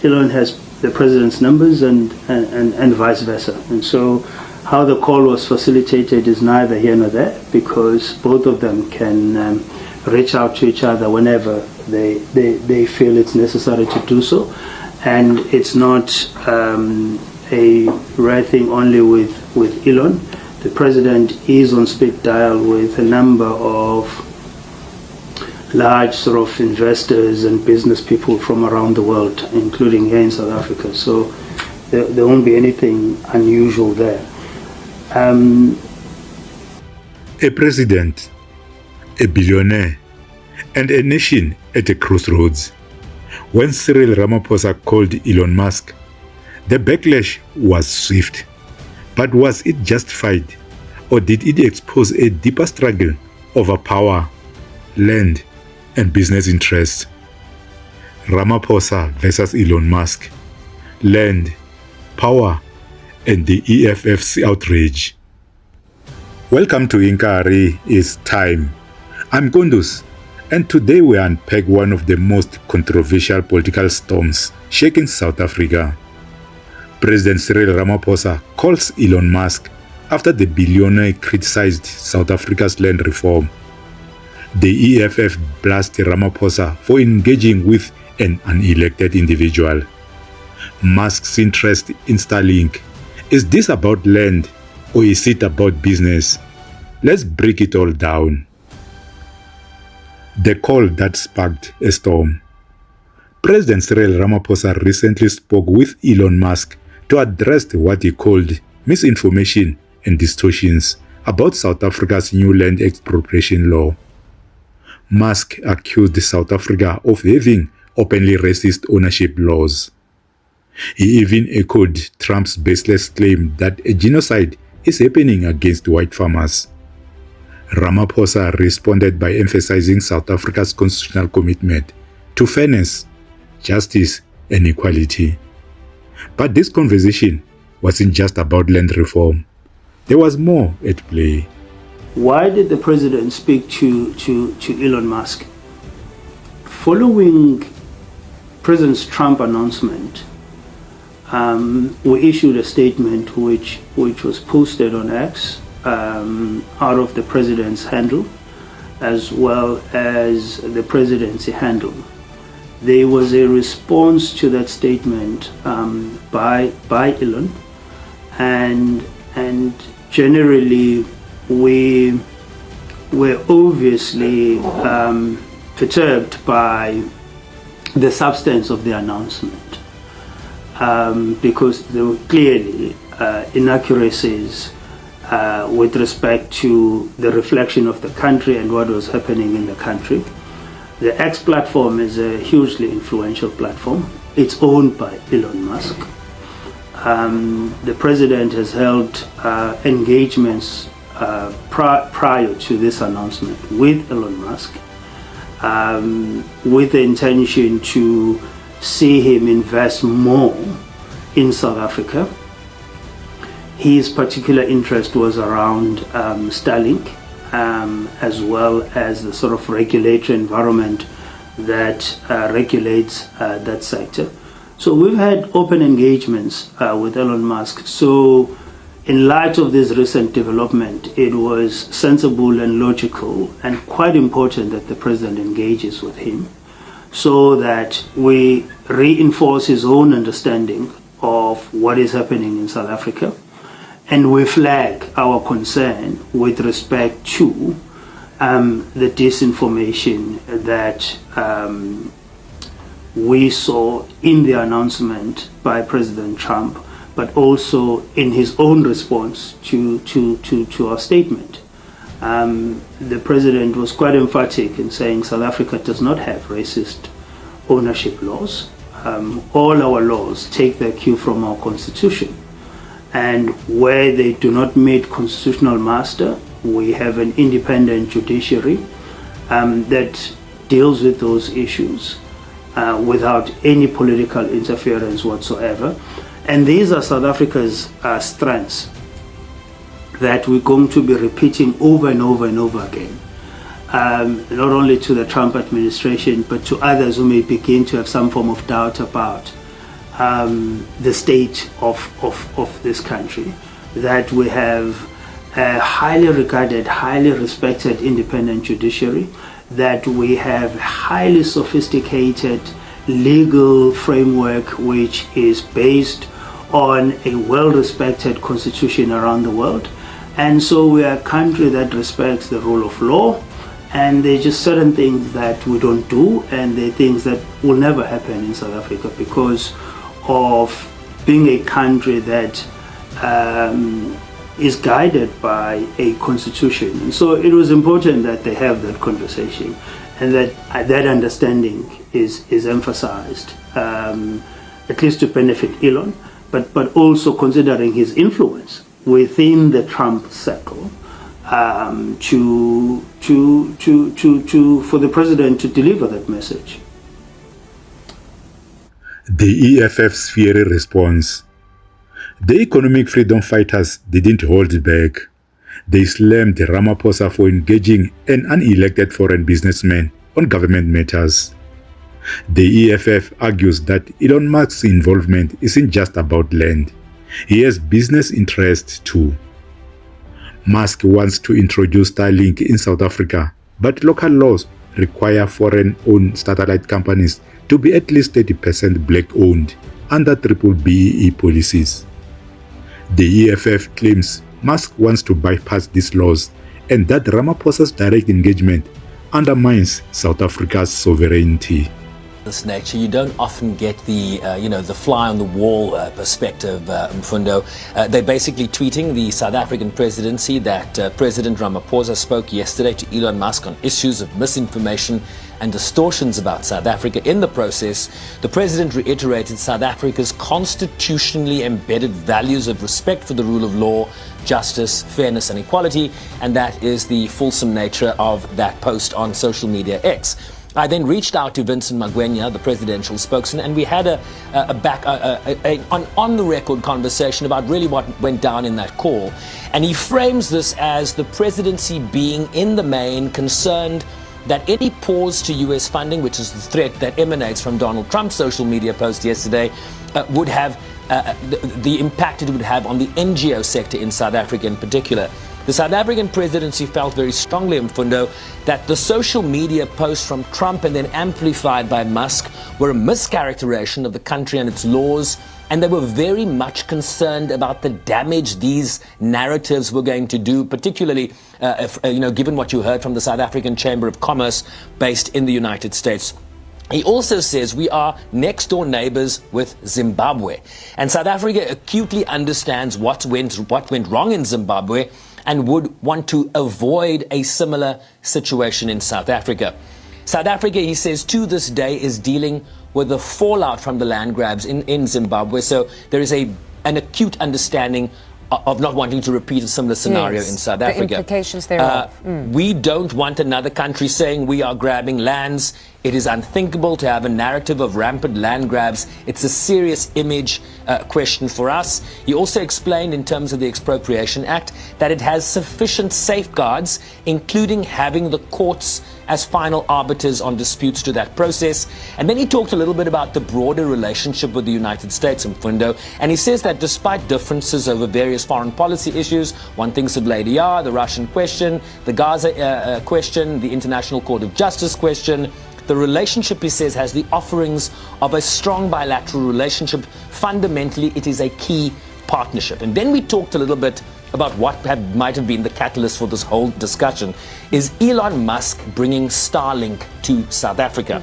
Elon has the president's numbers and vice versa. And so how the call was facilitated is neither here nor there, because both of them can reach out to each other whenever they feel it's necessary to do so. And it's not a rare thing only with Elon. The president is on speed dial with a number of large sort of investors and business people from around the world, including here in South Africa. So there won't be anything unusual there. A president, a billionaire, and a nation at a crossroads. When Cyril Ramaphosa called Elon Musk, the backlash was swift. But was it justified, or did it expose a deeper struggle over power, land, and business interests? Ramaphosa versus Elon Musk, land, power, and the EFF's outrage. Welcome to Inkari is Time. I'm Kundus, and today we unpack one of the most controversial political storms shaking South Africa. President Cyril Ramaphosa calls Elon Musk after the billionaire criticized South Africa's land reform. The EFF blasted Ramaphosa for engaging with an unelected individual. Musk's interest in Starlink. Is this about land or is it about business? Let's break it all down. The call that sparked a storm. President Cyril Ramaphosa recently spoke with Elon Musk to address what he called misinformation and distortions about South Africa's new land expropriation law. Musk accused South Africa of having openly racist ownership laws. He even echoed Trump's baseless claim that a genocide is happening against white farmers. Ramaphosa responded by emphasizing South Africa's constitutional commitment to fairness, justice, and equality. But this conversation wasn't just about land reform. There was more at play. Why did the president speak to Elon Musk? Following President Trump's announcement, we issued a statement which was posted on X out of the president's handle as well as the presidency handle. There was a response to that statement by Elon, and generally we were obviously perturbed by the substance of the announcement because there were clearly inaccuracies with respect to the reflection of the country and what was happening in the country. The X platform is a hugely influential platform. It's owned by Elon Musk. The president has held engagements prior to this announcement with Elon Musk with the intention to see him invest more in South Africa. His particular interest was around Starlink, as well as the sort of regulatory environment that regulates that sector. So we've had open engagements with Elon Musk. So in light of this recent development, it was sensible and logical and quite important that the president engages with him so that we reinforce his own understanding of what is happening in South Africa. And we flag our concern with respect to the disinformation that we saw in the announcement by President Trump, but also in his own response to our statement. The president was quite emphatic in saying South Africa does not have racist ownership laws. All our laws take their cue from our constitution. And where they do not meet constitutional muster, we have an independent judiciary that deals with those issues without any political interference whatsoever. And these are South Africa's strengths that we're going to be repeating over and over and over again, not only to the Trump administration, but to others who may begin to have some form of doubt about the state of this country, that we have a highly regarded, highly respected independent judiciary, that we have highly sophisticated legal framework which is based on a well-respected constitution around the world. And so we are a country that respects the rule of law, and there are just certain things that we don't do, and there are things that will never happen in South Africa because of being a country that is guided by a constitution. And so it was important that they have that conversation, and that understanding is emphasized, at least to benefit Elon, but also considering his influence within the Trump circle, for the president to deliver that message. The EFF's fiery response. The economic freedom fighters didn't hold back. They slammed Ramaphosa for engaging an unelected foreign businessman on government matters. The EFF argues that Elon Musk's involvement isn't just about land. He has business interests too. Musk wants to introduce Starlink in South Africa, but local laws require foreign-owned satellite companies to be at least 30% black-owned under triple BEE policies. The EFF claims Musk wants to bypass these laws and that Ramaphosa's direct engagement undermines South Africa's sovereignty. This nature, you don't often get the the fly on the wall perspective, Mfundo. They're basically tweeting the South African presidency that President Ramaphosa spoke yesterday to Elon Musk on issues of misinformation and distortions about South Africa. In the process, the president reiterated South Africa's constitutionally embedded values of respect for the rule of law, justice, fairness and equality, and that is the fulsome nature of that post on social media X. I then reached out to Vincent Magwenya, the presidential spokesman, and we had an on-the-record conversation about really what went down in that call. And he frames this as the presidency being, in the main, concerned that any pause to U.S. funding, which is the threat that emanates from Donald Trump's social media post yesterday, would have the impact it would have on the NGO sector in South Africa in particular. The South African presidency felt very strongly, Mfundo, that the social media posts from Trump and then amplified by Musk were a mischaracterization of the country and its laws, and they were very much concerned about the damage these narratives were going to do, particularly, given what you heard from the South African Chamber of Commerce based in the United States. He also says we are next door neighbors with Zimbabwe, and South Africa acutely understands what went wrong in Zimbabwe and would want to avoid a similar situation in South Africa. South Africa, he says, to this day is dealing with the fallout from the land grabs in Zimbabwe. So there is an acute understanding of not wanting to repeat a similar scenario in South Africa. The implications thereof. We don't want another country saying we are grabbing lands. It is unthinkable to have a narrative of rampant land grabs. It's a serious image question for us. He also explained in terms of the Expropriation Act that it has sufficient safeguards, including having the courts as final arbiters on disputes to that process. And then he talked a little bit about the broader relationship with the United States, Mfundo, and he says that despite differences over various foreign policy issues, one thinks of Lady R, the Russian question, the Gaza question, the International Court of Justice question, the relationship, he says, has the offerings of a strong bilateral relationship. Fundamentally, it is a key partnership. And then we talked a little bit about what might have been the catalyst for this whole discussion. Is Elon Musk bringing Starlink to South Africa?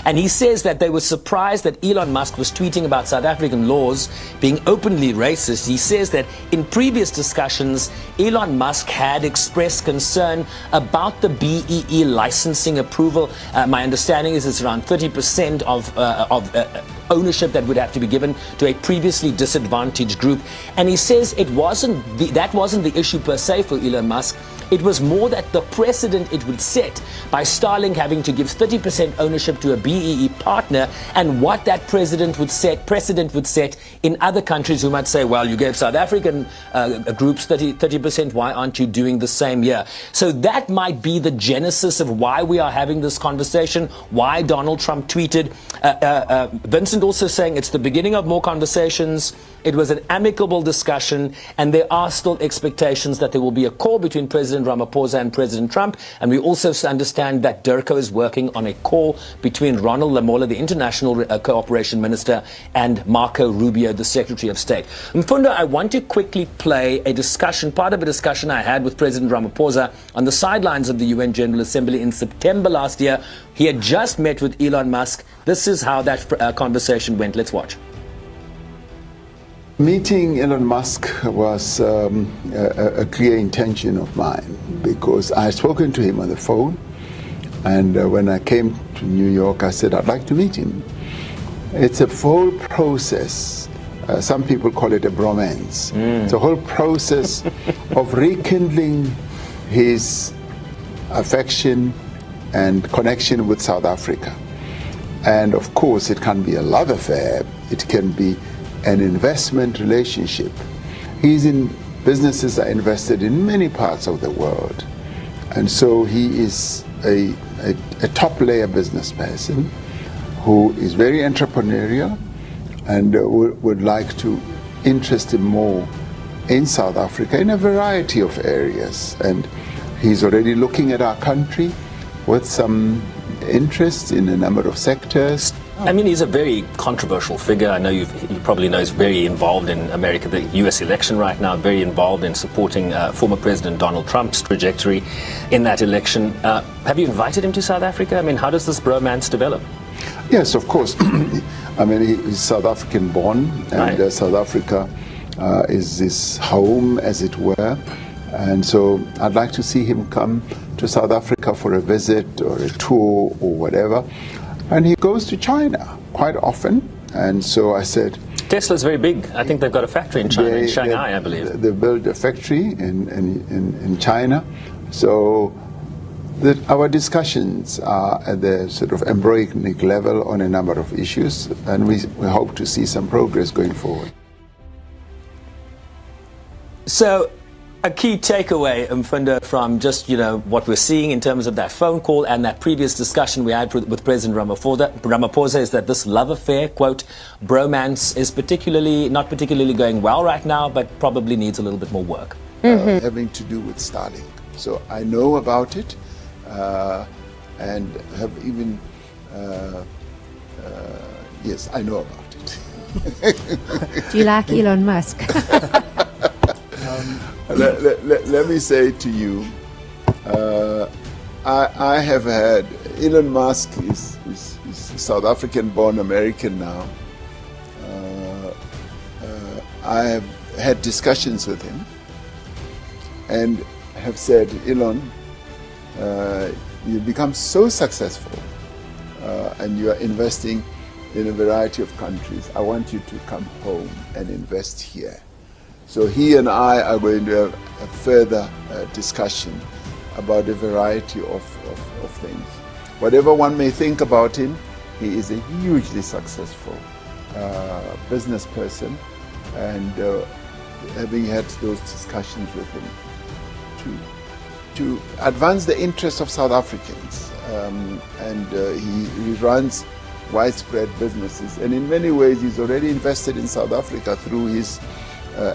And he says that they were surprised that Elon Musk was tweeting about South African laws being openly racist. He says that in previous discussions, Elon Musk had expressed concern about the BEE licensing approval. My understanding is it's around 30% of ownership that would have to be given to a previously disadvantaged group. And he says that wasn't the issue per se for Elon Musk, It was more that the precedent it would set by Starlink having to give 30% ownership to a BEE partner, and what that precedent would set in other countries who might say, well, you gave South African groups 30%, why aren't you doing the same here? So that might be the genesis of why we are having this conversation, why Donald Trump tweeted. Vincent also saying it's the beginning of more conversations. It was an amicable discussion, and there are still expectations that there will be a call between President Ramaphosa and President Trump. And we also understand that DIRCO is working on a call between Ronald Lamola, the International Cooperation Minister, and Marco Rubio, the Secretary of State. Mfundo, I want to quickly play a discussion, part of a discussion I had with President Ramaphosa on the sidelines of the UN General Assembly in September last year. He had just met with Elon Musk. This is how that conversation went. Let's watch. Meeting Elon Musk was a clear intention of mine, because I had spoken to him on the phone, and when I came to New York, I said I'd like to meet him. It's a full process. Some people call it a bromance. It's a whole process of rekindling his affection and connection with South Africa. And of course, it can be a love affair. It can be an investment relationship. He's in businesses that are invested in many parts of the world. And so he is a top layer business person who is very entrepreneurial and would like to interest him more in South Africa in a variety of areas. And he's already looking at our country with some interest in a number of sectors. I mean, he's a very controversial figure. I know you probably know he's very involved in America, the US election right now, very involved in supporting former President Donald Trump's trajectory in that election. Have you invited him to South Africa? I mean, how does this bromance develop? Yes, of course. I mean, he's South African born, and Right. South Africa is his home, as it were. And so I'd like to see him come to South Africa for a visit or a tour or whatever. And he goes to China quite often. And so I said, Tesla's very big. I think they've got a factory in China, in Shanghai, I believe. They built a factory in China. So our discussions are at the sort of embryonic level on a number of issues, and we hope to see some progress going forward. So, a key takeaway, Mfundo, from just, what we're seeing in terms of that phone call and that previous discussion we had with President Ramaphosa is that this love affair, quote, bromance, is not particularly going well right now, but probably needs a little bit more work. Having to do with Starlink. So I know about it, and have even, yes, I know about it. Do you like Elon Musk? Let me say to you, I have had, Elon Musk is South African born American now. I have had discussions with him and have said, Elon, you've become so successful and you are investing in a variety of countries. I want you to come home and invest here. So he and I are going to have a further discussion about a variety of things. Whatever one may think about him, he is a hugely successful business person, and having had those discussions with him to advance the interests of South Africans, and he runs widespread businesses, and in many ways he's already invested in South Africa through his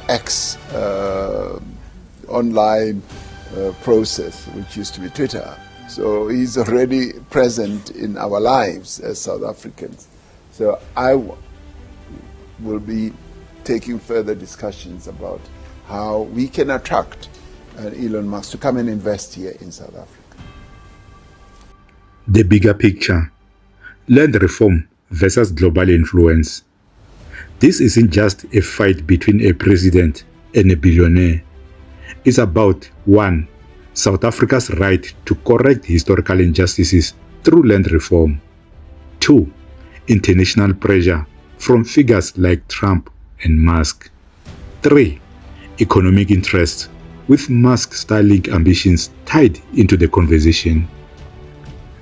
X online process, which used to be Twitter. So he's already present in our lives as South Africans. So I will be taking further discussions about how we can attract Elon Musk to come and invest here in South Africa. The bigger picture: land reform versus global influence. This isn't just a fight between a president and a billionaire. It's about 1. South Africa's right to correct historical injustices through land reform. 2. International pressure from figures like Trump and Musk. 3. Economic interests with Musk's Starlink ambitions tied into the conversation.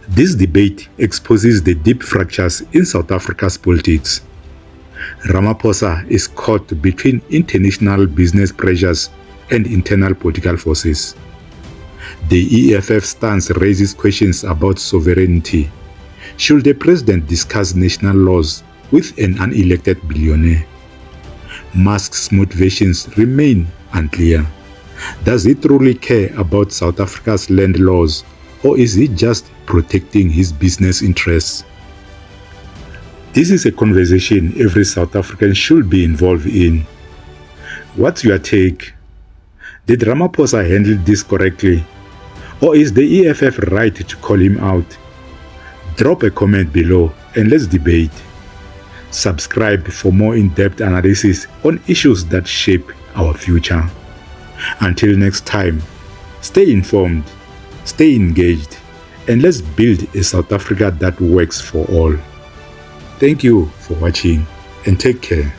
This debate exposes the deep fractures in South Africa's politics. Ramaphosa is caught between international business pressures and internal political forces. The EFF stance raises questions about sovereignty. Should the president discuss national laws with an unelected billionaire? Musk's motivations remain unclear. Does he truly care about South Africa's land laws, or is he just protecting his business interests? This is a conversation every South African should be involved in. What's your take? Did Ramaphosa handle this correctly? Or is the EFF right to call him out? Drop a comment below and let's debate. Subscribe for more in-depth analysis on issues that shape our future. Until next time, stay informed, stay engaged, and let's build a South Africa that works for all. Thank you for watching and take care.